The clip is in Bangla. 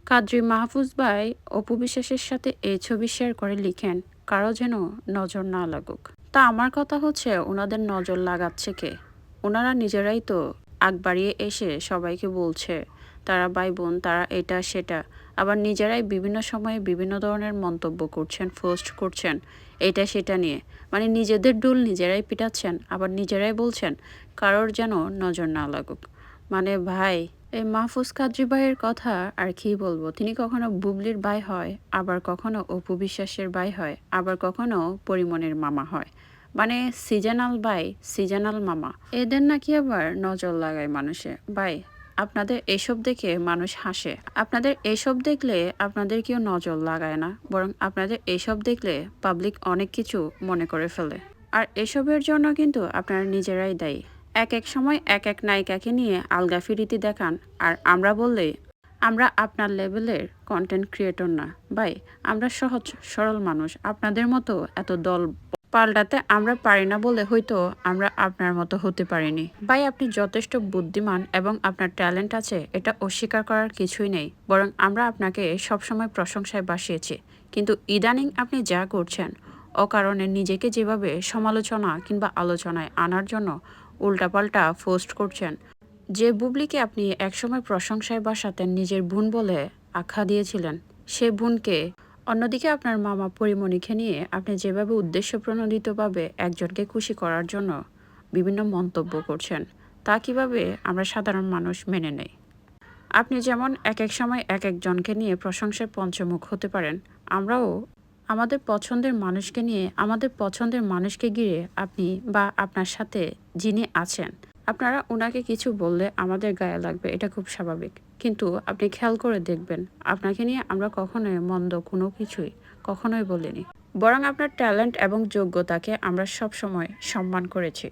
কাদ্রি মাহফুজ ভাই অপু বিশ্বাসের সাথে এই ছবি শেয়ার করে লিখেন, কারো যেন নজর না লাগুক। তা আমার কথা হচ্ছে, ওনাদের নজর লাগাচ্ছে কে? ওনারা নিজেরাই তো আগ বাড়িয়ে এসে সবাইকে বলছে তারা ভাই বোন, তারা এটা সেটা। আবার নিজেরাই বিভিন্ন সময়ে বিভিন্ন ধরনের মন্তব্য করছেন, পোস্ট করছেন এটা সেটা নিয়ে। মানে নিজেদের ডুল নিজেরাই পিটাচ্ছেন, আবার নিজেরাই বলছেন কারোর যেন নজর না লাগুক। মানে ভাই, এই মাহফুজ কাদ্রি ভাইয়ের কথা আর কি বলবো। তিনি কখনো বুবলির ভাই হয়, আবার কখনো অপু বিশ্বাসের ভাই হয়, আবার কখনো পরিমণের মামা হয়। মানে সিজনাল ভাই, সিজনাল মামা। এদের নাকি আবার নজর লাগায় মানুষে। ভাই, আপনাদের এসব দেখে মানুষ হাসে। আপনাদের এসব দেখলে আপনাদের কেউ নজর লাগায় না, বরং আপনাদের এসব দেখলে পাবলিক অনেক কিছু মনে করে ফেলে। আর এসবের জন্য কিন্তু আপনারা নিজেরাই দায়ী। এক এক সময় এক এক নায়িকাকে নিয়ে আলগা ফিরিতি দেখান, আর আমরা বললেই আমরা আপনার লেভেলের কন্টেন্ট ক্রিয়েটর না। ভাই, আমরা সহজ সরল মানুষ, আপনাদের মতো এত দল পাল্টাতে আমরা পারি না বলে হয়তো আমরা আপনার মতো হতে পারিনি। ভাই, আপনি যথেষ্ট বুদ্ধিমান এবং আপনার ট্যালেন্ট আছে, এটা অস্বীকার করার কিছুই নেই, বরং আমরা আপনাকে সবসময় প্রশংসায় বাসিয়েছি। কিন্তু ইদানিং আপনি যা করছেন, অকারণে নিজেকে যেভাবে সমালোচনা কিংবা আলোচনায় আনার জন্য উল্টাপাল্টা পোস্ট করছেন। যে বুবলিকে আপনি একসময় প্রশংসায় বাসাতেন, নিজের বোন বলে আখ্যা দিয়েছিলেন, সে বোনকে অন্যদিকে আপনার মামা পরিমণিকে নিয়ে আপনি যেভাবে উদ্দেশ্যপ্রণোদিতভাবে একজনকে খুশি করার জন্য বিভিন্ন মন্তব্য করছেন, তা কিভাবে আমরা সাধারণ মানুষ মেনে নেই? আপনি যেমন এক এক সময় এক একজনকে নিয়ে প্রশংসায় পঞ্চমুখ হতে পারেন, আমরাও আমাদের পছন্দের মানুষকে নিয়ে, আমাদের পছন্দের মানুষকে ঘিরে আপনি বা আপনার সাথে যিনি আছেন, আপনারা ওনাকে কিছু বললে আমাদের গায়ে লাগবে, এটা খুব স্বাভাবিক। কিন্তু আপনি খেয়াল করে দেখবেন, আপনাকে নিয়ে আমরা কখনোই মন্দ কোনো কিছুই কখনোই বলিনি, বরং আপনার ট্যালেন্ট এবং যোগ্যতাকে আমরা সবসময় সম্মান করেছি।